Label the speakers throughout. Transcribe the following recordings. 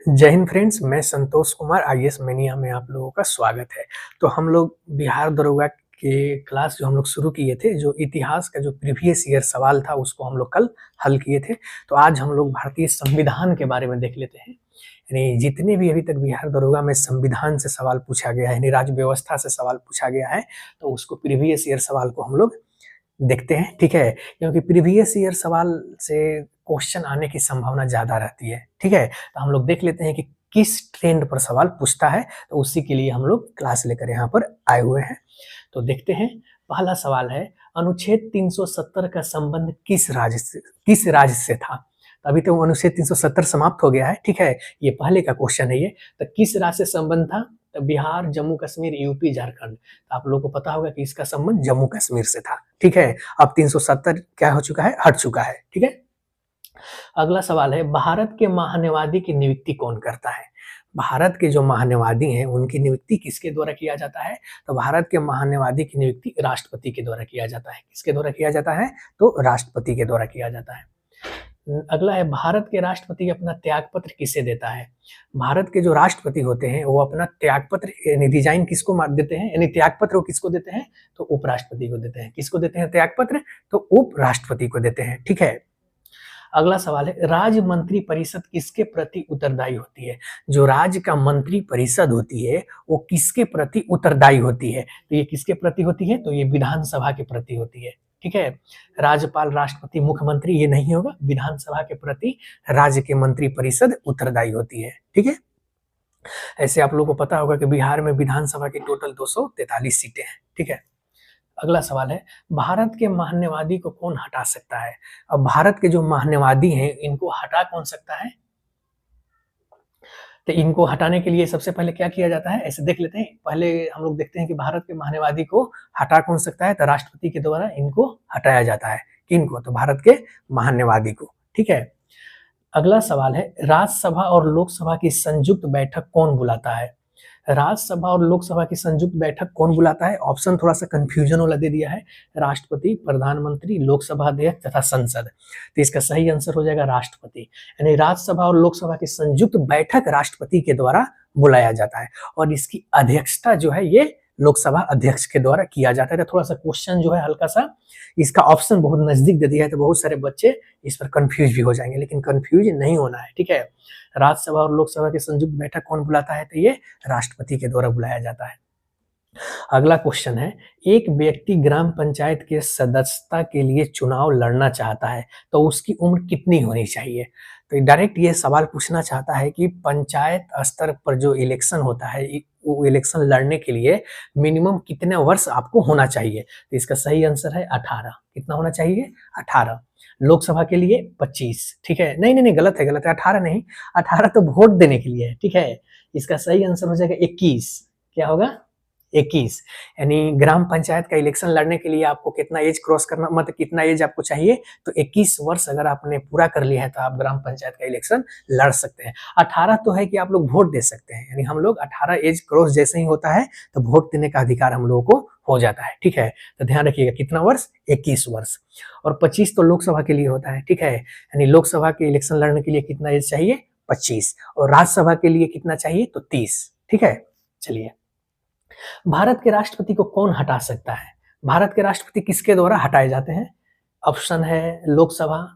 Speaker 1: जय हिंद फ्रेंड्स, मैं Santosh Kumar IAS mania में आप लोगों का स्वागत है। तो हम लोग बिहार दरोगा के क्लास जो हम लोग शुरू किए थे, जो इतिहास का जो प्रीवियस ईयर सवाल था उसको हम लोग कल हल किए थे। तो आज हम लोग भारतीय संविधान के बारे में देख लेते हैं। यानी जितने भी अभी तक बिहार दरोगा में संविधान से सवाल पूछा गया है, यानी राज्य व्यवस्था से सवाल पूछा गया है, तो उसको प्रीवियस ईयर सवाल को हम लोग देखते हैं, ठीक है? क्योंकि प्रीवियस ईयर सवाल से क्वेश्चन आने की संभावना ज़्यादा रहती है, ठीक है? तो हम लोग देख लेते हैं कि किस ट्रेंड पर सवाल पूछता है, तो उसी के लिए हम लोग क्लास लेकर यहाँ पर आए हुए हैं। तो देखते हैं, पहला सवाल है, अनुच्छेद 370 का संबंध किस राज्य से था? तो अभी तो अनुच्छेद 370 समाप्त हो गया है, ठीक है? ये पहले का क्वेश्चन है ये। तो किस राज्य से संबंध था? तो बिहार, जम्मू कश्मीर, यूपी, झारखंड। तो आप लोगों को पता होगा कि इसका संबंध जम्मू कश्मीर से था, ठीक है? अब 370 क्या हो चुका है? हट चुका है, ठीक है? अगला सवाल है, भारत के महान्यवादी की नियुक्ति कौन करता है? भारत के जो महान्यवादी हैं उनकी नियुक्ति किसके द्वारा किया जाता है? तो भारत के महान्यवादी की नियुक्ति राष्ट्रपति के द्वारा किया जाता है। किसके द्वारा किया जाता है? तो राष्ट्रपति के द्वारा किया जाता है। अगला है, भारत के राष्ट्रपति अपना त्यागपत्र किसे देता है? भारत के जो राष्ट्रपति होते हैं वो अपना त्यागपत्र यानी रिजाइन किसको देते हैं, यानी त्यागपत्र वो किसको देते हैं? तो उपराष्ट्रपति को देते हैं। किसको देते हैं त्यागपत्र? तो उपराष्ट्रपति को देते हैं, ठीक है? अगला सवाल है, राज्य मंत्री परिषद किसके प्रति उत्तरदायी होती है? जो राज्य का मंत्री परिषद होती है वो किसके प्रति उत्तरदायी होती है? तो ये किसके प्रति होती है? तो ये विधानसभा के प्रति होती है, ठीक है? राज्यपाल, राष्ट्रपति, मुख्यमंत्री ये नहीं होगा, विधानसभा के प्रति राज्य के मंत्री परिषद उत्तरदायी होती है, ठीक है? ऐसे आप लोगों को पता होगा कि बिहार में विधानसभा की टोटल 243 सीटें हैं, ठीक है? अगला सवाल है, भारत के महान्यवादी को कौन हटा सकता है? अब भारत के जो महान्यवादी हैं इनको हटा कौन सकता है? तो इनको हटाने के लिए सबसे पहले क्या किया जाता है, ऐसे देख लेते हैं। पहले हम लोग देखते हैं कि भारत के महान्यवादी को हटा कौन सकता है? तो राष्ट्रपति के द्वारा इनको हटाया जाता है। किनको? तो भारत के महान्यवादी को, ठीक है? अगला सवाल है, राज्यसभा और लोकसभा की संयुक्त बैठक कौन बुलाता है? राज्यसभा और लोकसभा की संयुक्त बैठक कौन बुलाता है? ऑप्शन थोड़ा सा कंफ्यूजन वाला दे दिया है, राष्ट्रपति, प्रधानमंत्री, लोकसभा अध्यक्ष तथा संसद। तो इसका सही आंसर हो जाएगा राष्ट्रपति। यानी राज्यसभा और लोकसभा की संयुक्त बैठक राष्ट्रपति के द्वारा बुलाया जाता है और इसकी अध्यक्षता जो है ये लोकसभा अध्यक्ष के द्वारा किया जाता है। तो थोड़ा सा क्वेश्चन जो है हल्का सा इसका ऑप्शन बहुत नजदीक दे दिया है, तो बहुत सारे बच्चे इस पर कंफ्यूज भी हो जाएंगे, लेकिन कंफ्यूज नहीं होना है, ठीक है? राज्यसभा और लोकसभा की संयुक्त बैठक कौन बुलाता है? तो ये राष्ट्रपति के द्वारा बुलाया जाता है। अगला क्वेश्चन है, एक व्यक्ति ग्राम पंचायत के सदस्यता के लिए चुनाव लड़ना चाहता है तो उसकी उम्र कितनी होनी चाहिए? तो डायरेक्ट ये सवाल पूछना चाहता है कि पंचायत स्तर पर जो इलेक्शन होता है वो इलेक्शन लड़ने के लिए मिनिमम कितने वर्ष आपको होना चाहिए? तो इसका सही आंसर है 18। कितना होना चाहिए? 18। लोकसभा के लिए 25, ठीक है? नहीं नहीं नहीं, गलत है, गलत है, 18 नहीं, 18 तो वोट देने के लिए है, ठीक है? इसका सही आंसर हो जाएगा 21। क्या होगा? 21। यानी ग्राम पंचायत का इलेक्शन लड़ने के लिए आपको कितना एज क्रॉस करना, मतलब कितना एज आपको चाहिए? तो 21 वर्ष अगर आपने पूरा कर लिया है तो आप ग्राम पंचायत का इलेक्शन लड़ सकते हैं। 18 तो है कि आप लोग वोट दे सकते हैं, यानी हम लोग 18 एज क्रॉस जैसे ही होता है तो वोट देने का अधिकार हम लोगों को हो जाता है, ठीक है? तो ध्यान रखिएगा, कितना वर्ष? 21 वर्ष। और 25 तो लोकसभा के लिए होता है, ठीक है? यानी लोकसभा के इलेक्शन लड़ने के लिए कितना एज चाहिए? 25। और राज्यसभा के लिए कितना चाहिए? तो 30, ठीक है? चलिए, भारत के राष्ट्रपति को कौन हटा सकता है? भारत के राष्ट्रपति किसके द्वारा हटाए जाते हैं? ऑप्शन है लोकसभा,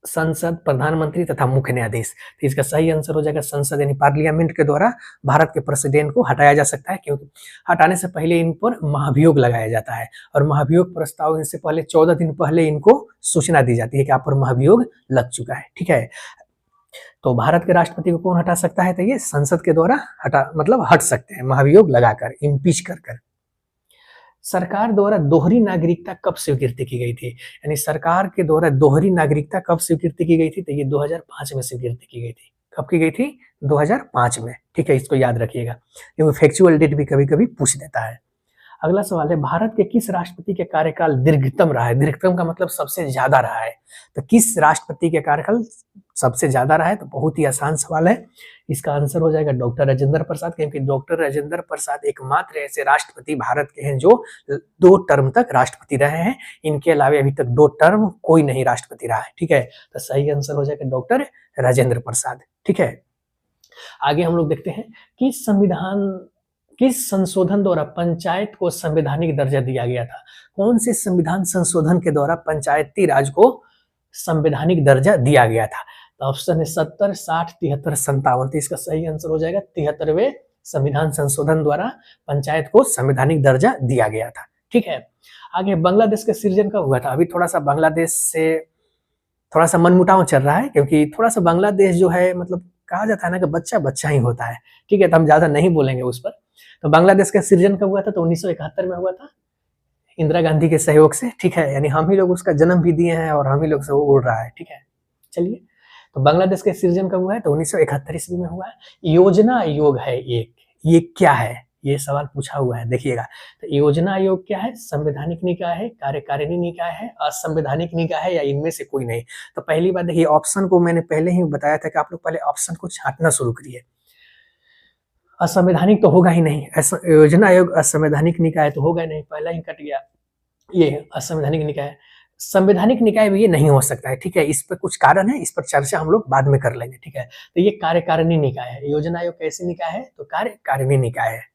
Speaker 1: संसद, प्रधानमंत्री तथा मुख्य न्यायाधीश। तो इसका सही आंसर हो जाएगा संसद, यानी पार्लियामेंट के द्वारा भारत के प्रेसिडेंट को हटाया जा सकता है, क्योंकि हटाने से पहले इन पर महाभियोग लगाया जाता है और महाभियोग प्रस्ताव इनसे पहले 14 दिन पहले इनको सूचना दी जाती है कि आप पर महाभियोग लग चुका है, ठीक है? तो भारत के राष्ट्रपति को कौन हटा सकता है? तो ये संसद के द्वारा मतलब हट सकते हैं, महाभियोग लगाकर, इम्पीच कर। सरकार द्वारा दोहरी नागरिकता कब स्वीकृति की गई थी? यानी सरकार के द्वारा दोहरी नागरिकता कब स्वीकृति की गई थी? तो ये 2005 में स्वीकृति की गई थी। कब की गई थी? 2005 में, ठीक है? इसको याद रखिएगा, क्योंकि फैक्चुअल डेट भी कभी कभी पूछ देता है। अगला सवाल है, भारत के किस राष्ट्रपति के कार्यकाल दीर्घतम रहा है? दीर्घतम का मतलब सबसे ज्यादा रहा है। तो किस राष्ट्रपति के कार्यकाल सबसे ज्यादा रहा है? तो बहुत ही आसान सवाल है, इसका आंसर हो जाएगा डॉक्टर राजेंद्र प्रसाद, क्योंकि डॉक्टर राजेंद्र प्रसाद एकमात्र ऐसे राष्ट्रपति भारत के हैं जो 2 टर्म तक राष्ट्रपति रहे हैं। इनके अलावा अभी तक 2 टर्म कोई नहीं राष्ट्रपति रहा है, ठीक है? तो सही आंसर हो जाएगा डॉक्टर राजेंद्र प्रसाद, ठीक है? आगे हम लोग देखते हैं कि संविधान किस संशोधन द्वारा पंचायत को संवैधानिक दर्जा दिया गया था। कौन से संविधान संशोधन के द्वारा पंचायती राज को संवैधानिक दर्जा दिया गया था? तो ऑप्शन है 70, 60, 73, 57। तो इसका सही आंसर हो जाएगा 73वें संविधान संशोधन द्वारा पंचायत को संवैधानिक दर्जा दिया गया था। ठीक है, आगे बांग्लादेश का सृजन कब हुआ था? अभी थोड़ा सा बांग्लादेश से थोड़ा सा मनमुटाव चल रहा है, क्योंकि थोड़ा सा बांग्लादेश जो है मतलब कहा जाता है ना कि बच्चा बच्चा ही होता है। ठीक है, तो हम ज्यादा नहीं बोलेंगे उस पर। तो बांग्लादेश का सृजन कब हुआ था? तो 1971 में हुआ था, इंदिरा गांधी के सहयोग से। ठीक है, यानी हम ही लोग उसका जन्म भी दिए हैं और हम ही लोग से वो उड़ रहा है। ठीक है, चलिए, तो बांग्लादेश का सृजन कब हुआ है? तो 1971 ईस्वी में हुआ है। योजना आयोग है एक, ये क्या है? ये सवाल पूछा हुआ है, देखिएगा। तो योजना आयोग क्या है? संवैधानिक निकाय है, कार्यकारिणी निकाय है, असंवैधानिक निकाय है, या इनमें से कोई नहीं? तो पहली बात देखिए, ऑप्शन को मैंने पहले ही बताया था कि आप लोग पहले ऑप्शन को छांटना शुरू करिए। असंवैधानिक तो होगा ही नहीं, योजना आयोग असंवैधानिक निकाय तो होगा ही नहीं, पहला ही कट गया। ये असंवैधानिक निकाय, संवैधानिक निकाय भी ये नहीं हो सकता है। ठीक है, इस पर कुछ कारण है, इस पर चर्चा हम लोग बाद में कर लेंगे। ठीक है, तो ये कार्यकारिणी निकाय है। योजना आयोग कैसी निकाय है? तो कार्यकारिणी निकाय है।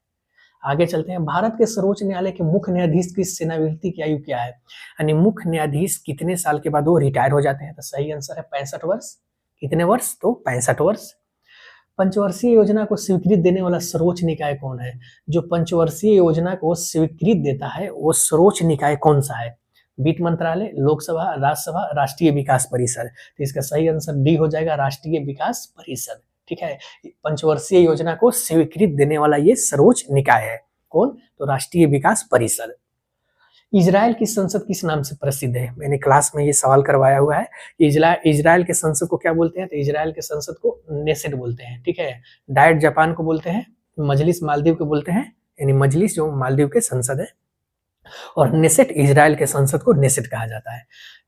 Speaker 1: आगे चलते हैं, भारत के सर्वोच्च न्यायालय के मुख्य न्यायाधीश की सेवानिवृत्ति की आयु क्या है? यानी मुख्य न्यायाधीश कितने साल के बाद वो रिटायर हो जाते हैं? तो सही आंसर है 65 वर्ष। कितने वर्ष? तो 65 वर्ष। पंचवर्षीय योजना को स्वीकृति देने वाला सर्वोच्च निकाय कौन है? जो पंचवर्षीय योजना को स्वीकृति देता है वो सर्वोच्च निकाय कौन सा है? वित्त मंत्रालय, लोकसभा, राज्यसभा, राष्ट्रीय विकास परिषद। तो इसका सही आंसर डी हो जाएगा, राष्ट्रीय विकास परिषद। ठीक है, पंचवर्षीय योजना को स्वीकृति देने वाला ये सर्वोच्च निकाय है। कौन? तो राष्ट्रीय विकास परिषद। इजराइल की संसद किस नाम से प्रसिद्ध है? मैंने क्लास में ये सवाल करवाया हुआ है। इजराइल के संसद को क्या बोलते हैं? तो इजराइल के संसद को नेसेट बोलते हैं। ठीक है, डायट जापान को बोलते हैं, मजलिस मालदीव को बोलते हैं, यानी मजलिस जो मालदीव के संसद है, और नेसेट इजराइल के संसद को नेसेट कहा जाता है।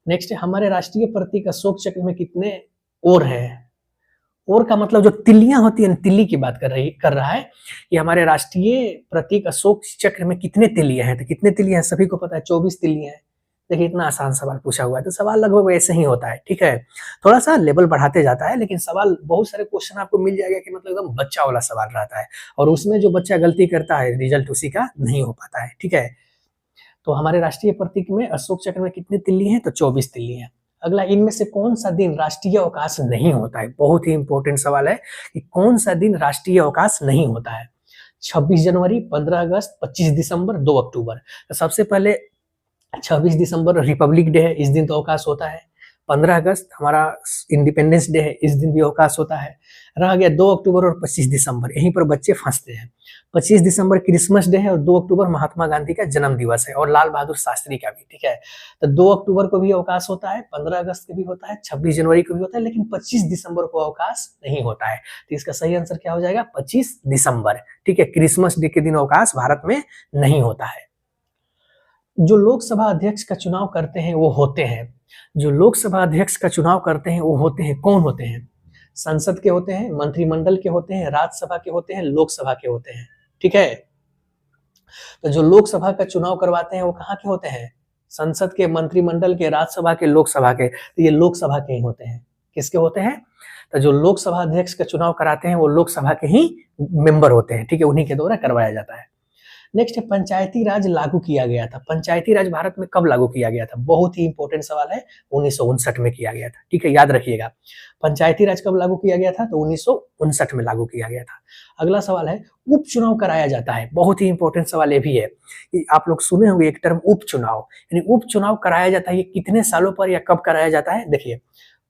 Speaker 1: नेक्स्ट, हमारे राष्ट्रीय प्रतीक अशोक चक्र में कितने ओर है? ओर का मतलब जो तिल्लियां होती है, तिल्ली की बात कर रहा है। कि हमारे राष्ट्रीय प्रतीक अशोक चक्र में कितने तिल्लियां हैं? तो कितने तिल्लियां हैं सभी को पता है, 24 तिल्लियां हैं। देखिए, इतना आसान सवाल पूछा हुआ है, तो सवाल लगभग ऐसे ही होता है। ठीक है, थोड़ा सा लेवल बढ़ाते जाता है, लेकिन सवाल बहुत सारे क्वेश्चन आपको मिल जाएगा कि मतलब एकदम बच्चा वाला सवाल रहता है, और उसमें जो बच्चा गलती करता है रिजल्ट उसी का नहीं हो पाता है। ठीक है, तो हमारे राष्ट्रीय प्रतीक में अशोक चक्र में कितने तिल्ली हैं? तो 24 तिल्ली हैं। अगला, इनमें से कौन सा दिन राष्ट्रीय अवकाश नहीं होता है? बहुत ही इंपॉर्टेंट सवाल है कि कौन सा दिन राष्ट्रीय अवकाश नहीं होता है? 26 जनवरी, 15 अगस्त, 25 दिसंबर, 2 अक्टूबर। तो सबसे पहले 26 दिसंबर रिपब्लिक डे है, इस दिन तो अवकाश होता है। 15 अगस्त हमारा इंडिपेंडेंस डे है, इस दिन भी अवकाश होता है। रह गया 2 अक्टूबर और 25 दिसंबर, यहीं पर बच्चे फंसते हैं। 25 दिसंबर क्रिसमस डे है और 2 अक्टूबर महात्मा गांधी का जन्म दिवस है, और लाल बहादुर शास्त्री का भी। ठीक है, तो 2 अक्टूबर को भी अवकाश होता है, 15 अगस्त को भी होता है, 26 जनवरी को भी होता है, लेकिन 25 दिसंबर को अवकाश नहीं होता है। तो इसका सही आंसर क्या हो जाएगा? 25 दिसंबर। ठीक है, क्रिसमस डे के दिन अवकाश भारत में नहीं होता है। जो लोकसभा अध्यक्ष का चुनाव करते हैं वो होते हैं, जो लोकसभा अध्यक्ष का चुनाव करते हैं वो होते हैं, कौन होते हैं? संसद के होते हैं, मंत्रिमंडल के होते हैं, राज्यसभा के होते हैं, लोकसभा के होते हैं। ठीक है, तो जो लोकसभा का चुनाव करवाते हैं वो कहाँ के होते हैं? संसद के, मंत्रिमंडल के, राज्यसभा के, लोकसभा के। तो ये लोकसभा के ही होते हैं। किसके होते हैं? तो जो लोकसभा अध्यक्ष का चुनाव कराते हैं वो लोकसभा के ही मेंबर होते हैं। ठीक है, उन्हीं के द्वारा करवाया जाता है। नेक्स्ट है, पंचायती राज लागू किया गया था। पंचायती राज भारत में कब लागू किया गया था? बहुत ही इंपॉर्टेंट सवाल है, 1959 में किया गया था। ठीक है, याद रखिएगा, पंचायती राज कब लागू किया गया था? तो 1959 में लागू किया गया था। अगला सवाल है, उपचुनाव कराया जाता है। बहुत ही इंपॉर्टेंट सवाल ये भी है कि आप लोग सुने होंगे एक टर्म उपचुनाव, यानी उपचुनाव कराया जाता है, ये कितने सालों पर या कब कराया जाता है? देखिए,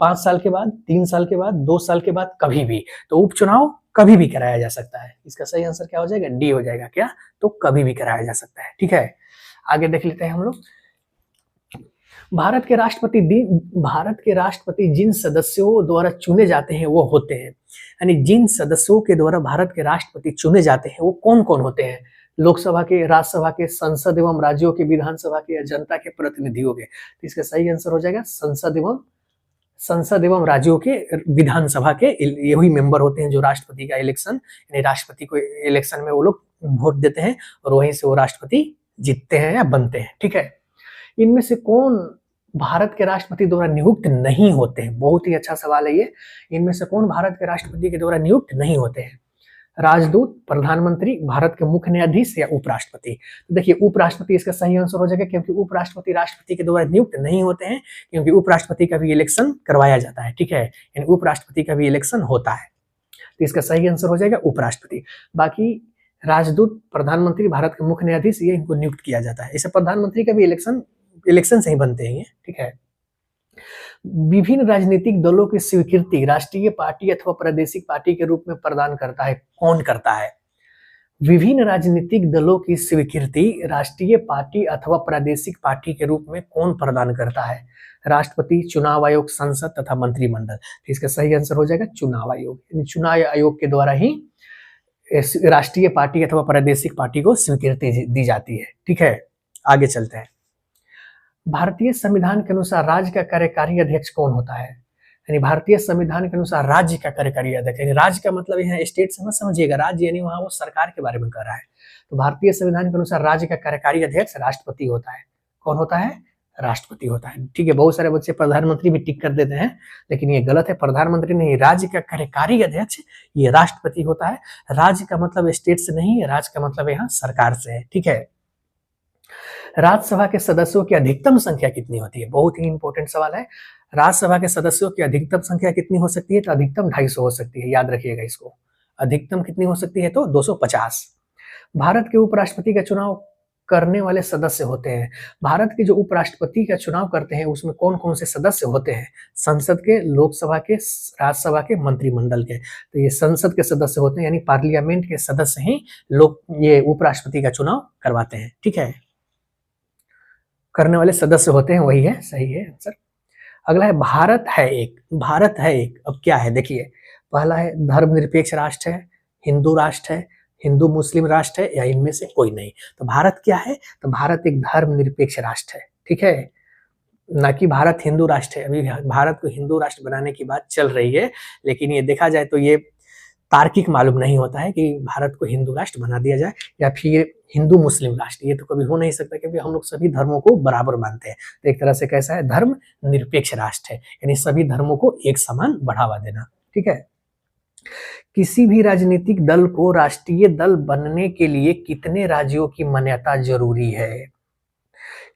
Speaker 1: 5 साल के बाद, 3 साल के बाद, 2 साल के बाद, कभी भी। तो उपचुनाव कभी भी कराया जा सकता है। इसका सही आंसर क्या हो जाएगा? डी हो जाएगा। क्या? तो कभी भी कराया जा सकता है। ठीक है, आगे देख लेते हैं हम लोग। भारत के राष्ट्रपति जिन सदस्यों द्वारा चुने जाते हैं वो होते हैं, यानी जिन सदस्यों के द्वारा भारत के राष्ट्रपति चुने जाते हैं वो कौन कौन होते हैं? लोकसभा के, राज्यसभा के, संसद एवं राज्यों के, विधानसभा के, या जनता के प्रतिनिधियों के। तो इसका सही आंसर हो जाएगा संसद एवं राज्यों के, विधानसभा के। यही मेंबर होते हैं जो राष्ट्रपति का इलेक्शन, यानी राष्ट्रपति को इलेक्शन में वो लोग वोट देते हैं और वहीं से वो राष्ट्रपति जीतते हैं या बनते हैं। ठीक है, इनमें से कौन भारत के राष्ट्रपति द्वारा नियुक्त नहीं होते हैं। बहुत ही अच्छा सवाल है ये। इनमें से कौन भारत के राष्ट्रपति के द्वारा नियुक्त नहीं होते हैं? राजदूत, प्रधानमंत्री, भारत के मुख्य न्यायाधीश या उपराष्ट्रपति। तो देखिए उपराष्ट्रपति इसका सही आंसर हो जाएगा, क्योंकि उपराष्ट्रपति राष्ट्रपति के द्वारा नियुक्त नहीं होते हैं, क्योंकि उपराष्ट्रपति का भी इलेक्शन करवाया जाता है। ठीक है, यानी उपराष्ट्रपति का भी इलेक्शन होता है, तो इसका सही आंसर हो जाएगा उपराष्ट्रपति। बाकी राजदूत, प्रधानमंत्री, भारत के मुख्य न्यायाधीश, ये इनको नियुक्त किया जाता है। इसे प्रधानमंत्री का भी इलेक्शन से ही बनते हैं ये। ठीक है। विभिन्न राजनीतिक दलों की स्वीकृति राष्ट्रीय पार्टी अथवा प्रादेशिक पार्टी के रूप में प्रदान करता है, कौन करता है? विभिन्न राजनीतिक दलों की स्वीकृति राष्ट्रीय पार्टी अथवा प्रादेशिक पार्टी के रूप में कौन प्रदान करता है? राष्ट्रपति, चुनाव आयोग, संसद तथा मंत्रिमंडल। तो इसका सही आंसर हो जाएगा चुनाव आयोग। चुनाव आयोग के द्वारा ही राष्ट्रीय पार्टी अथवा प्रादेशिक पार्टी को स्वीकृति दी जाती है। ठीक है, आगे चलते हैं। भारतीय संविधान के अनुसार राज्य का कार्यकारी अध्यक्ष कौन होता है? यानी भारतीय संविधान के अनुसार राज्य का कार्यकारी अध्यक्ष, यानी राज्य का मतलब यहाँ स्टेट से मत समझिएगा, राज्य यानी वहां वो सरकार के बारे में कर रहा है। तो भारतीय संविधान के अनुसार राज्य का कार्यकारी अध्यक्ष राष्ट्रपति होता है। कौन होता है? राष्ट्रपति होता है। ठीक है, बहुत सारे बच्चे प्रधानमंत्री भी टिक कर देते हैं, लेकिन ये गलत है। प्रधानमंत्री नहीं, राज्य का कार्यकारी अध्यक्ष ये राष्ट्रपति होता है। राज्य का मतलब स्टेट से नहीं है, राज्य का मतलब यहाँ सरकार से है। ठीक है। राज्यसभा के सदस्यों की अधिकतम संख्या कितनी होती है? बहुत ही इंपॉर्टेंट सवाल है। राज्यसभा के सदस्यों की अधिकतम संख्या कितनी हो सकती है? तो अधिकतम 250 हो सकती है, याद रखिएगा इसको। अधिकतम कितनी हो सकती है? तो 250। भारत के उपराष्ट्रपति का चुनाव करने वाले सदस्य होते हैं। भारत के जो उपराष्ट्रपति का चुनाव करते हैं उसमें कौन कौन से सदस्य होते हैं? संसद के, लोकसभा के, राज्यसभा के, मंत्रिमंडल के। तो ये संसद के सदस्य होते हैं, यानी पार्लियामेंट के सदस्य ही लोग ये उपराष्ट्रपति का चुनाव करवाते हैं। ठीक है, करने वाले सदस्य होते हैं, वही है, सही है आंसर। अगला है भारत है एक। भारत है एक, अब क्या है देखिए। पहला है धर्मनिरपेक्ष राष्ट्र है, हिंदू राष्ट्र है, हिंदू मुस्लिम राष्ट्र है, या इनमें से कोई नहीं। तो भारत क्या है? तो भारत एक धर्मनिरपेक्ष राष्ट्र है। ठीक है, ना कि भारत हिंदू राष्ट्र है। अभी भारत को हिंदू राष्ट्र बनाने की बात चल रही है, लेकिन ये देखा जाए तो ये तार्किक मालूम नहीं होता है कि भारत को हिंदू राष्ट्र बना दिया जाए या फिर हिंदू मुस्लिम राष्ट्र। ये तो कभी हो नहीं सकता, क्योंकि हम लोग सभी धर्मों को बराबर मानते हैं। तो एक तरह से कैसा है? धर्म निरपेक्ष राष्ट्र है, यानी सभी धर्मों को एक समान बढ़ावा देना। ठीक है। किसी भी राजनीतिक दल को राष्ट्रीय दल बनने के लिए कितने राज्यों की मान्यता जरूरी है?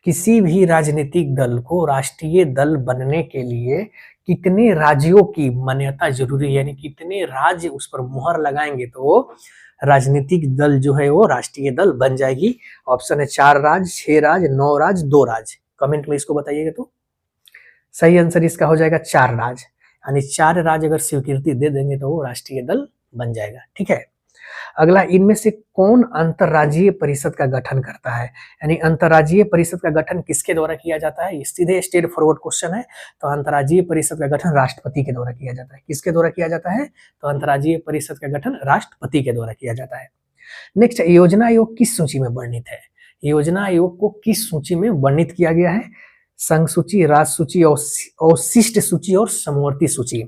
Speaker 1: किसी भी राजनीतिक दल को राष्ट्रीय दल बनने के लिए कितने राज्यों की मान्यता जरूरी है, यानी कितने राज्य उस पर मुहर लगाएंगे तो राजनीतिक दल जो है वो राष्ट्रीय दल बन जाएगी। ऑप्शन है 4 राज्य, 6 राज्य, 9 राज्य, 2 राज्य। कमेंट में इसको बताइएगा। तो सही आंसर इसका हो जाएगा 4 राज्य, यानी 4 राज्य अगर स्वीकृति दे देंगे तो वो राष्ट्रीय दल बन जाएगा। ठीक है। अगला, इनमें से कौन अंतर्राज्यीय परिषद का गठन करता है? यानी अंतर्राज्यीय परिषद का गठन किसके द्वारा किया जाता है? ये सीधे स्ट्रेट फॉरवर्ड क्वेश्चन है। तो अंतर्राज्यीय परिषद का गठन राष्ट्रपति के द्वारा किया जाता है। किसके द्वारा किया जाता है? तो अंतर्राज्यीय परिषद का गठन राष्ट्रपति के द्वारा किया जाता है। नेक्स्ट, योजना आयोग किस सूची में वर्णित है? योजना आयोग को किस सूची में वर्णित किया गया है? संघ सूची, राज्य सूची, अवशिष्ट सूची और समवर्ती सूची।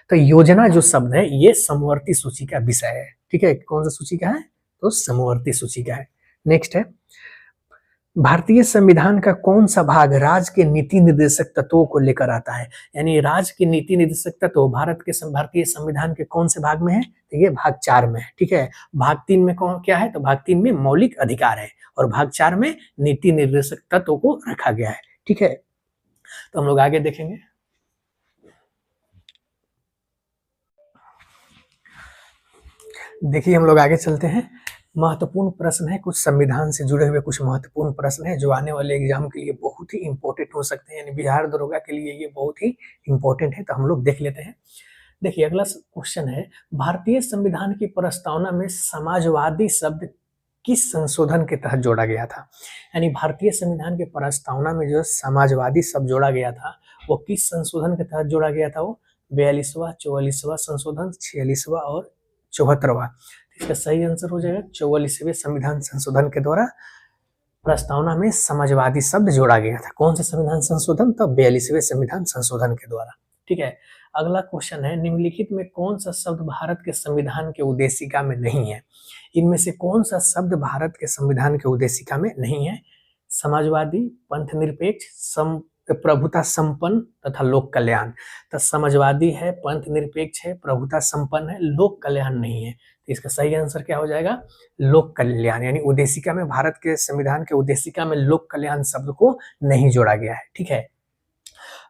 Speaker 1: तो योजना जो शब्द है ये समवर्ती सूची का विषय है। ठीक है, कौन सा सूची का है? तो समवर्ती सूची का है। नेक्स्ट है, भारतीय संविधान का कौन सा भाग राज्य के नीति निर्देशक तत्वों को लेकर आता है? यानी राज्य के नीति निर्देशक तत्व भारतीय संविधान के कौन से भाग में है? तो ये भाग 4 में है। ठीक है, भाग 3 में कौन क्या है? तो भाग 3 में मौलिक अधिकार है, और भाग 4 में नीति निर्देशक तत्वों को रखा गया है। ठीक है, तो हम लोग आगे देखेंगे। देखिए, हम लोग आगे चलते हैं। महत्वपूर्ण प्रश्न है, कुछ संविधान से जुड़े हुए कुछ महत्वपूर्ण प्रश्न है जो आने वाले एग्जाम के लिए बहुत ही इंपॉर्टेंट हो सकते हैं, यानी बिहार दरोगा के लिए ये बहुत ही इंपॉर्टेंट है। तो हम लोग देख लेते हैं। देखिए, अगला क्वेश्चन है, भारतीय संविधान की प्रस्तावना में समाजवादी शब्द किस संशोधन के तहत जोड़ा गया था? यानी भारतीय संविधान के प्रस्तावना में जो समाजवादी शब्द जोड़ा गया था वो किस संशोधन के तहत जोड़ा गया था? वो 42वां, 44वां संशोधन, 46वां और 74वां। इसका सही आंसर हो जाएगा 44वें संविधान संशोधन के द्वारा प्रस्तावना में समाजवादी शब्द जोड़ा गया था। कौन से संविधान संशोधन? तो 42वें संविधान संशोधन के द्वारा। ठीक है, अगला क्वेश्चन है, निम्नलिखित में कौन सा शब्द भारत के संविधान के उद्देशिका में नहीं है? इनमें से कौन सा शब्द भारत के संविधान के उद्देशिका में नहीं है? समाजवादी, पंथ निरपेक्ष, तो प्रभुता संपन्न तथा लोक कल्याण। तो समाजवादी है, पंथ निरपेक्ष है, प्रभुता संपन्न है, लोक कल्याण नहीं है। तो इसका सही आंसर क्या हो जाएगा? लोक कल्याण। यानी उद्देशिका में, भारत के संविधान के उद्देशिका में लोक कल्याण शब्द को नहीं जोड़ा गया है। ठीक है।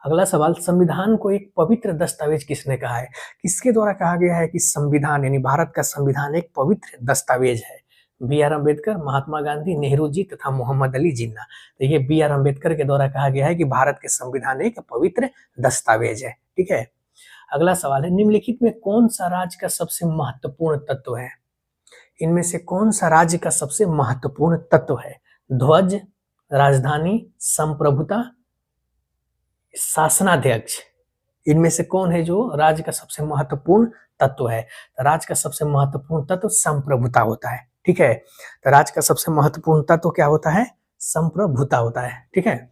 Speaker 1: अगला सवाल, संविधान को एक पवित्र दस्तावेज किसने कहा है? किसके द्वारा कहा गया है कि संविधान यानी भारत का संविधान एक पवित्र दस्तावेज है? बी.आर. अम्बेडकर, महात्मा गांधी, नेहरू जी तथा मोहम्मद अली जिन्ना। तो ये बी.आर. अम्बेडकर के द्वारा कहा गया है कि भारत के संविधान एक पवित्र दस्तावेज है। ठीक है। अगला सवाल है, निम्नलिखित में कौन सा राज्य का सबसे महत्वपूर्ण तत्व है? इनमें से कौन सा राज्य का सबसे महत्वपूर्ण तत्व है? ध्वज, राजधानी, संप्रभुता, शासनाध्यक्ष। इनमें से कौन है जो राज्य का सबसे महत्वपूर्ण तत्व है? तो राज्य का सबसे महत्वपूर्ण तत्व संप्रभुता होता है। ठीक है। तो राज्य का सबसे महत्वपूर्ण तत्व क्या होता है? संप्रभुता होता है। ठीक है।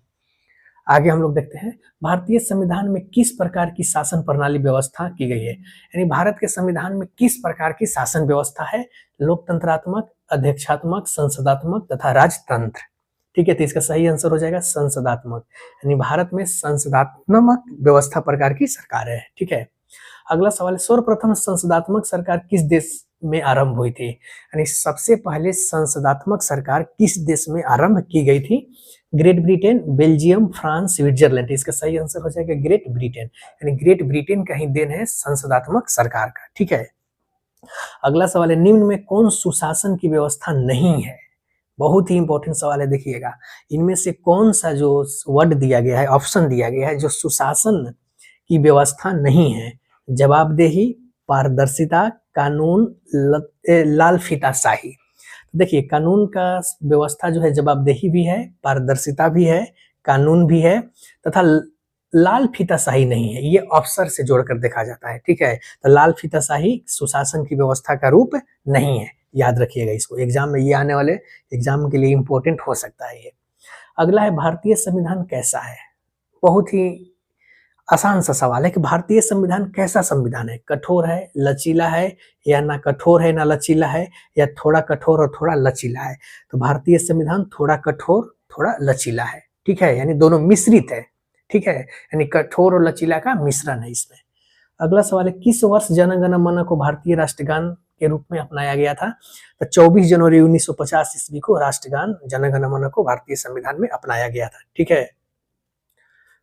Speaker 1: आगे हम लोग देखते हैं, भारतीय संविधान में किस प्रकार की शासन प्रणाली व्यवस्था की गई है? यानी भारत के संविधान में किस प्रकार की शासन व्यवस्था है? लोकतंत्रात्मक, अध्यक्षात्मक, संसदात्मक तथा राजतंत्र। ठीक है। तो इसका सही आंसर हो जाएगा संसदात्मक। यानी भारत में संसदात्मक व्यवस्था प्रकार की सरकार है। ठीक है। अगला सवाल है, सर्वप्रथम संसदात्मक सरकार किस देश में आरंभ हुई थी? यानी सबसे पहले संसदात्मक सरकार किस देश में आरंभ की गई थी? Great Britain, Belgium, France, Switzerland. इसका सही आंसर हो जाएगा ग्रेट ब्रिटेन। यानी ग्रेट ब्रिटेन का ही देन है संसदात्मक सरकार का। ठीक है। अगला सवाल है, निम्न में कौन सुशासन की व्यवस्था नहीं है? बहुत ही इंपॉर्टेंट सवाल है, देखिएगा। इनमें से कौन सा जो वर्ड दिया गया है, ऑप्शन दिया गया है, जो सुशासन की व्यवस्था नहीं है? जवाबदेही, पारदर्शिता, कानून, लाल फीताशाही। देखिए, कानून का व्यवस्था जो है जवाबदेही भी है, पारदर्शिता भी है, कानून भी है तथा लाल फीताशाही नहीं है। ये अफसर से जोड़कर देखा जाता है। ठीक है। तो लाल फीताशाही सुशासन की व्यवस्था का रूप नहीं है। याद रखिएगा इसको, एग्जाम में ये आने वाले एग्जाम के लिए इंपॉर्टेंट हो सकता है ये। अगला है, भारतीय संविधान कैसा है? बहुत ही आसान सा सवाल है कि भारतीय संविधान कैसा संविधान है? कठोर है, लचीला है, या ना कठोर है ना लचीला है, या थोड़ा कठोर और थोड़ा लचीला है? तो भारतीय संविधान थोड़ा कठोर थोड़ा लचीला है। ठीक है। यानी दोनों मिश्रित है। ठीक है। यानी कठोर और लचीला का मिश्रण है इसमें। अगला सवाल है, किस वर्ष जन गण मन को भारतीय राष्ट्रगान के रूप में अपनाया गया था? तो 24 जनवरी 1950 ईस्वी को राष्ट्रगान जन गण मन को भारतीय संविधान में अपनाया गया था। ठीक है।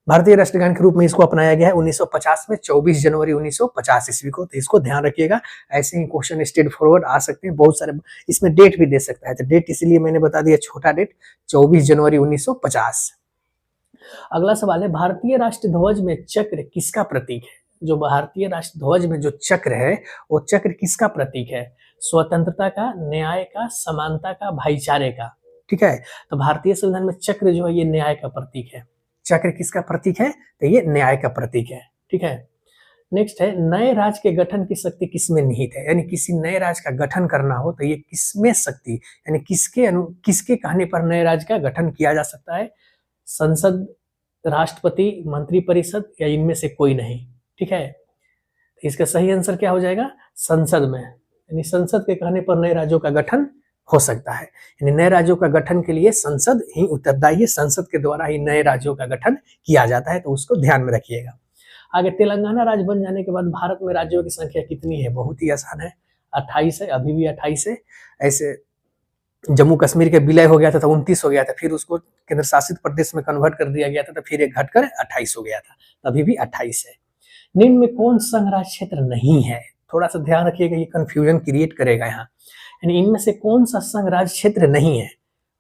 Speaker 1: भारतीय राष्ट्रगान के रूप में इसको अपनाया गया है 1950 में, 24 जनवरी 1950 ईस्वी को। तो इसको ध्यान रखिएगा। ऐसे ही क्वेश्चन स्ट्रेट फॉरवर्ड आ सकते हैं बहुत सारे, इसमें डेट भी दे सकता है। तो डेट इसलिए मैंने बता दिया छोटा डेट, 24 जनवरी 1950। अगला सवाल है, भारतीय राष्ट्र ध्वज में चक्र किसका प्रतीक है? जो भारतीय राष्ट्र ध्वज में जो चक्र है वो चक्र किसका प्रतीक है? स्वतंत्रता का, न्याय का, समानता का, भाईचारे का। ठीक है। तो भारतीय संविधान में चक्र जो है ये न्याय का प्रतीक है। चक्र किसका प्रतीक है? तो ये न्याय का प्रतीक है। ठीक है। नेक्स्ट है, नए राज्य के गठन की शक्ति किसमें निहित है? यानी किसी नए राज्य का गठन करना हो तो ये किसमें शक्ति, यानी किसके कहने पर नए राज्य का गठन किया जा सकता है? संसद, राष्ट्रपति, मंत्रिपरिषद, या इनमें से कोई नहीं। ठीक है। तो इसका सही आंसर क्या हो जाएगा? संसद में। यानी संसद के कहने पर नए राज्यों का गठन हो सकता है। यानी नए राज्यों का गठन के लिए संसद ही उत्तरदायी है। संसद के द्वारा ही नए राज्यों का गठन किया जाता है। तो उसको ध्यान में रखिएगा। आगे, तेलंगाना राज्य बन जाने के बाद भारत में राज्यों की संख्या कितनी है? बहुत ही आसान है, 28 है, अभी भी 28 है। ऐसे जम्मू कश्मीर के विलय हो गया था तो 29 हो गया था, फिर उसको केंद्र शासित प्रदेश में कन्वर्ट कर दिया गया था, तो फिर एक घटकर 28 हो गया था, अभी भी 28 है। निम्न में कौन संघ राज्य क्षेत्र नहीं है? थोड़ा सा ध्यान रखिएगा, ये कंफ्यूजन क्रिएट करेगा यहाँ। यानी इनमें से कौन सा संघ राज्य क्षेत्र नहीं है?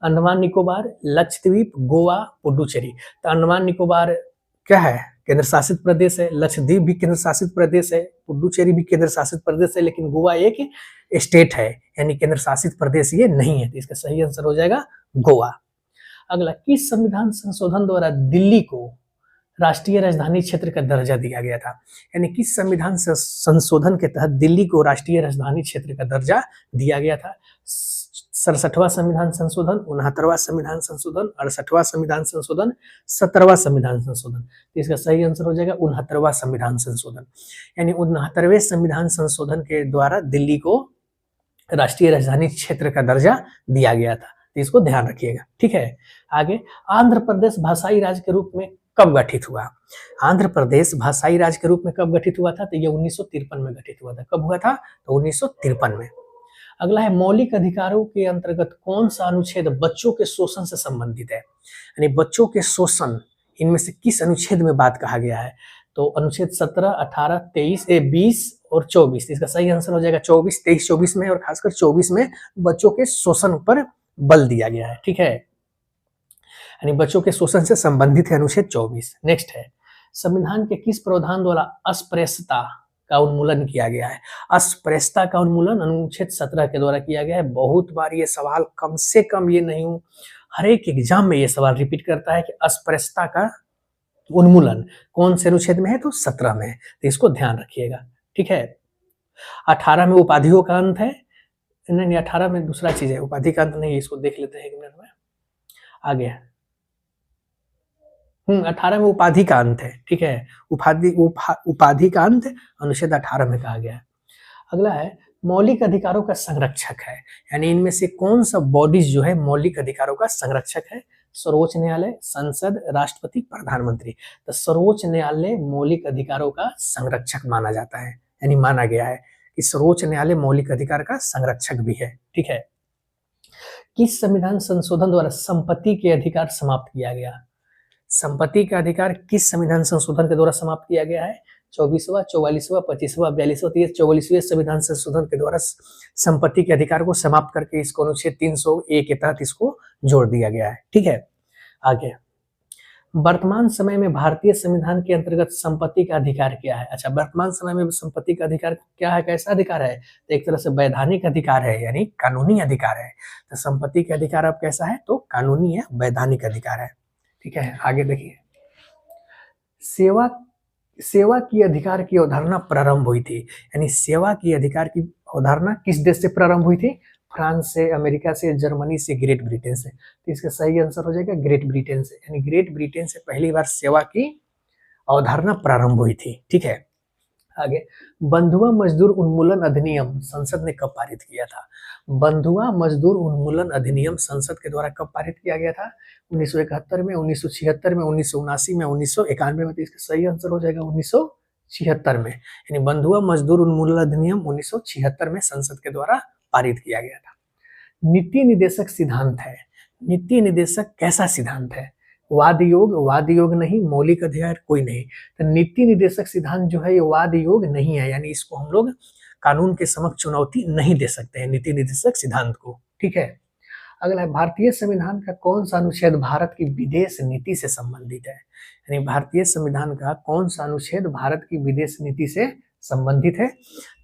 Speaker 1: अंडमान निकोबार, लक्षद्वीप, गोवा, पुडुचेरी। तो अंडमान निकोबार क्या है? केंद्र शासित प्रदेश है। लक्षद्वीप भी केंद्र शासित प्रदेश है, पुडुचेरी भी केंद्र शासित प्रदेश है, लेकिन गोवा एक स्टेट है, यानी केंद्र शासित प्रदेश ये नहीं है। तो इसका सही आंसर हो जाएगा गोवा। अगला, किस संविधान संशोधन द्वारा दिल्ली को राष्ट्रीय राजधानी क्षेत्र का दर्जा दिया गया था? यानी किस संविधान संशोधन के तहत दिल्ली को राष्ट्रीय राजधानी क्षेत्र का दर्जा दिया गया था? 67वां संविधान संशोधन, 69वां संविधान संशोधन, 68वां संविधान संशोधन, 17वां संविधान संशोधन। तो इसका सही आंसर हो जाएगा 69वां संविधान संशोधन। यानी 69वें संविधान संशोधन के द्वारा दिल्ली को राष्ट्रीय राजधानी क्षेत्र का दर्जा दिया गया था। तो इसको ध्यान रखिएगा। ठीक है। आगे, आंध्र प्रदेश भाषाई राज्य के रूप में कब गठित हुआ? आंध्र प्रदेश भाषाई राज्य के रूप में कब गठित हुआ था? तो ये 1953 में गठित हुआ था। कब हुआ था? तो 1953 में। अगला है मौलिक अधिकारों के अंतर्गत कौन सा अनुच्छेद बच्चों के शोषण से संबंधित है? यानी बच्चों के शोषण, इनमें से किस अनुच्छेद में बात कहा गया है? तो अनुच्छेद 17, 18, 23, 20 और 24। इसका सही आंसर हो जाएगा 24, 23, 24 में, और खासकर 24 में बच्चों के शोषण पर बल दिया गया है। ठीक है, यानी बच्चों के शोषण से संबंधित है अनुच्छेद 24। नेक्स्ट है, संविधान के किस प्रावधान द्वारा अस्पृश्यता का उन्मूलन किया गया है? अस्पृश्यता का उन्मूलन अनुच्छेद 17 के द्वारा किया गया है। बहुत बार ये सवाल, कम से कम ये नहीं हूं, हर एक एग्जाम में ये सवाल रिपीट करता है कि अस्पृश्यता का उन्मूलन कौन से अनुच्छेद में है? तो 17 में है। तो इसको ध्यान रखिएगा। ठीक है, 18 में उपाधियों का अंत है। नहीं, 18 में दूसरा चीज है, उपाधि का अंत नहीं है। इसको देख लेते हैं एक मिनट में। आगे 18 में उपाधि का अंत है। ठीक है, उपाधि का अंत अनुच्छेद 18 में कहा गया है। अगला है मौलिक अधिकारों का संरक्षक है, यानी इनमें से कौन सा बॉडीज जो है मौलिक अधिकारों का संरक्षक है? सर्वोच्च न्यायालय, संसद, राष्ट्रपति, प्रधानमंत्री। तो सर्वोच्च न्यायालय मौलिक अधिकारों का संरक्षक माना जाता है, यानी माना गया है कि सर्वोच्च न्यायालय मौलिक अधिकार का संरक्षक भी है। ठीक है, किस संविधान संशोधन द्वारा संपत्ति के अधिकार समाप्त किया गया? संपत्ति का अधिकार किस संविधान संशोधन के द्वारा समाप्त किया गया है? 24वां, 44वां, 25वां, 42वां। तो ये 44वें संविधान संशोधन के द्वारा संपत्ति के अधिकार को समाप्त करके इसको अनुच्छेद 300A के तहत इसको जोड़ दिया गया है। ठीक है, आगे वर्तमान समय में भारतीय संविधान के अंतर्गत संपत्ति का अधिकार क्या है? अच्छा, वर्तमान समय में संपत्ति का अधिकार क्या है? कैसा अधिकार है? तो एक तरह से वैधानिक अधिकार है, यानी कानूनी अधिकार है। तो संपत्ति का अधिकार अब कैसा है? तो कानूनी है, वैधानिक अधिकार है। ठीक है, आगे देखिए, सेवा की अधिकार की अवधारणा प्रारंभ हुई थी, यानी सेवा की अधिकार की अवधारणा किस देश से प्रारंभ हुई थी? फ्रांस से, अमेरिका से, जर्मनी से, ग्रेट ब्रिटेन से। तो इसका सही आंसर हो जाएगा ग्रेट ब्रिटेन से, यानी ग्रेट ब्रिटेन से पहली बार सेवा की अवधारणा प्रारंभ हुई थी। ठीक है, आगे बंधुआ मजदूर उन्मूलन अधिनियम संसद ने कब पारित किया था? बंधुआ मजदूर उन्मूलन अधिनियम संसद के द्वारा कब पारित किया गया था? 1971 में, 1976 में, 1979 में, 1991 में। तो इसका सही आंसर हो जाएगा 1976 में, यानी बंधुआ मजदूर उन्मूलन अधिनियम 1976 में संसद के द्वारा पारित किया गया था। नीति निदेशक सिद्धांत है, नीति निदेशक कैसा सिद्धांत है? वाद योग नहीं, मौलिक अधिकार कोई नहीं। तो नीति निदेशक सिद्धांत जो है ये वाद योग नहीं है, यानी इसको हम लोग कानून के समक्ष चुनौती नहीं दे सकते हैं नीति निदेशक सिद्धांत को। ठीक है, अगला है भारतीय संविधान का कौन सा अनुच्छेद भारत की विदेश नीति से संबंधित है? यानी भारतीय संविधान का कौन सा अनुच्छेद भारत की विदेश नीति से संबंधित है?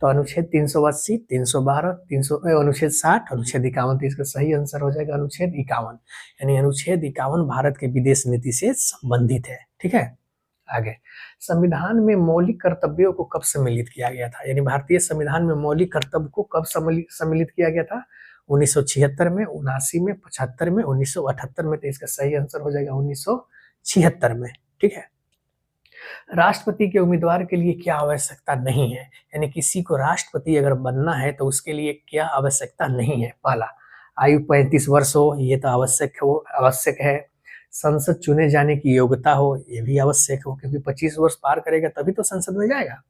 Speaker 1: तो अनुच्छेद 380, 312, 300, अनुच्छेद 60, अनुच्छेद 51। तो इसका सही आंसर हो जाएगा अनुच्छेद 51, यानी अनुच्छेद 51 भारत के विदेश नीति से संबंधित है। ठीक है, आगे संविधान में मौलिक कर्तव्यों को कब सम्मिलित किया गया था? यानी भारतीय संविधान में मौलिक कर्तव्य को कब सम्मिलित किया गया था? 1976 में, 79 में, 75 में, 1978 में। तो इसका सही आंसर हो जाएगा 1976 में। ठीक है, राष्ट्रपति के उम्मीदवार के लिए क्या आवश्यकता नहीं है? यानी किसी को राष्ट्रपति अगर बनना है तो उसके लिए क्या आवश्यकता नहीं है? पहला, आयु 35 वर्ष हो, ये तो आवश्यक है। संसद चुने जाने की योग्यता हो, ये भी आवश्यक हो, क्योंकि 25 वर्ष पार करेगा तभी तो संसद में जाएगा।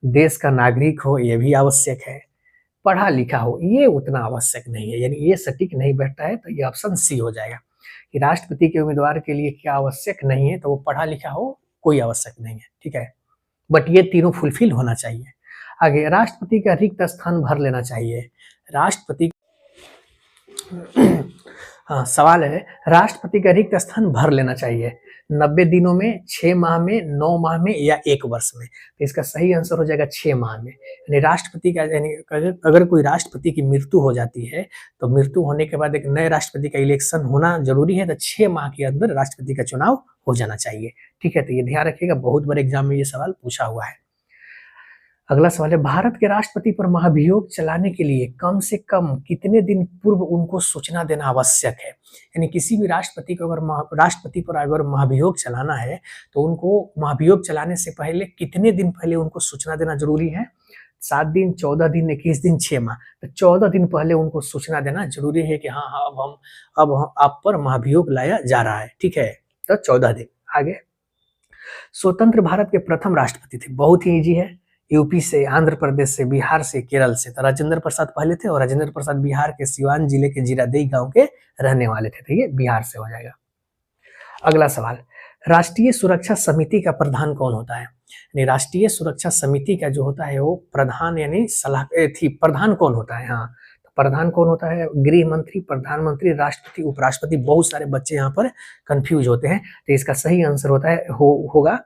Speaker 1: देश का नागरिक हो, ये भी आवश्यक है। पढ़ा लिखा हो, ये उतना आवश्यक नहीं है, यानी ये सटीक नहीं बैठता है। तो ये ऑप्शन सी हो जाएगा कि राष्ट्रपति के उम्मीदवार के लिए क्या आवश्यक नहीं है? तो वो पढ़ा लिखा हो, कोई आवश्यक नहीं है। ठीक है, बट ये तीनों फुलफिल होना चाहिए। आगे राष्ट्रपति का रिक्त स्थान भर लेना चाहिए। राष्ट्रपति हाँ, सवाल है, राष्ट्रपति का रिक्त स्थान भर लेना चाहिए 90 दिनों में, 6 माह में, 9 माह में या 1 वर्ष में? तो इसका सही आंसर हो जाएगा 6 माह में। यानी राष्ट्रपति का, यानी अगर कोई राष्ट्रपति की मृत्यु हो जाती है तो मृत्यु होने के बाद एक नए राष्ट्रपति का इलेक्शन होना जरूरी है। तो 6 माह के अंदर राष्ट्रपति का चुनाव हो जाना चाहिए। ठीक है, तो ये ध्यान रखिएगा, बहुत बड़े एग्जाम में ये सवाल पूछा हुआ है। अगला सवाल है, भारत के राष्ट्रपति पर महाभियोग चलाने के लिए कम से कम कितने दिन पूर्व उनको सूचना देना आवश्यक है? यानी किसी भी राष्ट्रपति को अगर राष्ट्रपति पर अगर महाभियोग चलाना है तो उनको महाभियोग चलाने से पहले कितने दिन पहले उनको सूचना देना जरूरी है? 7 दिन, 14 दिन, 21 दिन, 6 माह। तो 14 दिन पहले उनको सूचना देना जरूरी है कि हाँ अब आप पर महाभियोग लाया जा रहा है। ठीक है, तो 14 दिन। आगे स्वतंत्र भारत के प्रथम राष्ट्रपति थे, बहुत ही इजी है। यूपी से, आंध्र प्रदेश से, बिहार से, केरल से, तो राजेंद्र प्रसाद पहले थे और राजेंद्र प्रसाद बिहार के सिवान जिले के जीरादेई गांव के रहने वाले थे, तो ये बिहार से हो जाएगा। अगला सवाल, राष्ट्रीय सुरक्षा समिति का प्रधान कौन होता है? यानी राष्ट्रीय सुरक्षा समिति का जो होता है वो प्रधान यानी प्रधान कौन होता है? हाँ, तो प्रधान कौन होता है? गृह मंत्री, प्रधानमंत्री, राष्ट्रपति, उपराष्ट्रपति। बहुत सारे बच्चे यहाँ पर कंफ्यूज होते हैं, तो इसका सही आंसर होता है होगा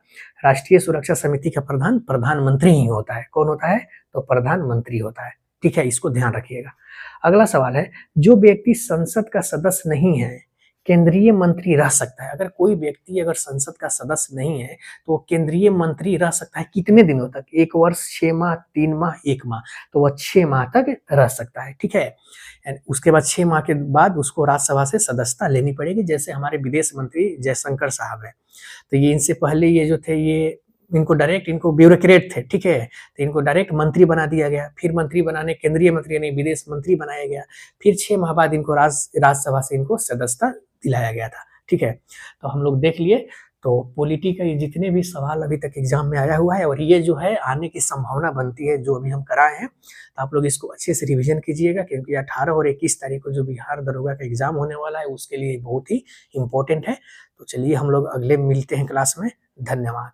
Speaker 1: राष्ट्रीय सुरक्षा समिति का प्रधान प्रधानमंत्री ही होता है। कौन होता है? तो प्रधानमंत्री होता है। ठीक है, इसको ध्यान रखिएगा। अगला सवाल है, जो व्यक्ति संसद का सदस्य नहीं है केंद्रीय मंत्री रह सकता है? अगर कोई व्यक्ति अगर संसद का सदस्य नहीं है तो वो केंद्रीय मंत्री रह सकता है कितने दिनों तक? 1 वर्ष, 6 माह, 3 माह, 1 माह। तो वह 6 माह तक रह सकता है। ठीक है, उसके बाद 6 माह के बाद उसको राज्यसभा से सदस्यता लेनी पड़ेगी, जैसे हमारे विदेश मंत्री जयशंकर साहब है। तो ये इनसे पहले ये जो थे ये इनको ब्यूरोक्रेट थे, ठीक है, तो इनको डायरेक्ट मंत्री बना दिया गया, फिर मंत्री बनाने केंद्रीय मंत्री यानी विदेश मंत्री बनाया गया, फिर 6 माह बाद इनको राज्यसभा से इनको सदस्यता दिलाया गया था। ठीक है, तो हम लोग देख लिए। तो पॉलिटी का ये जितने भी सवाल अभी तक एग्जाम में आया हुआ है और ये जो है आने की संभावना बनती है जो अभी हम कराए हैं, तो आप लोग इसको अच्छे से रिवीजन कीजिएगा, क्योंकि 18 और 21 तारीख को जो बिहार दरोगा का एग्जाम होने वाला है उसके लिए बहुत ही इंपॉर्टेंट है। तो चलिए हम लोग अगले मिलते हैं क्लास में। धन्यवाद।